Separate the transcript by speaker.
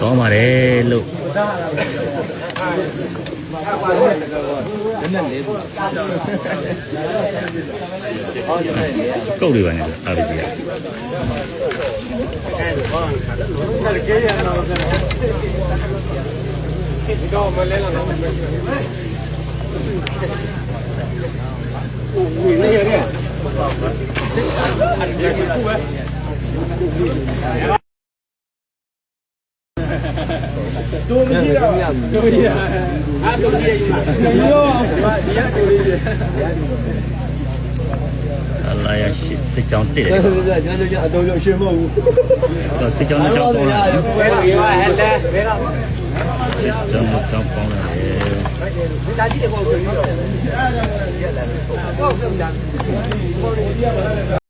Speaker 1: ကောင်းပါတယ်လို့ကုတ်တွေပါနေတယ်အားကြီးတော့မလဲလာတော့ဝင်နေရတယ်အဲ့ဒီကူပဲတို့မရှိတော့တို့မရှိတာအားတို့ရည်မှာရောဒီရတို့လေးအလာရရှိစစ်ကြောင်းတည်တယ်ကျွန်တော်အတော်ရရှင်းမဟုတ်ဘူးစစ်ကြောင်းကြောင်းပေါင်းလာဘယ်လိုရဟဲ့လဲဘယ်တော့စစ်ကြောင်းကြောင်းပေါင်းလာတယ်ဒါကြည့်တယ်ပေါ့ကျွန်တော်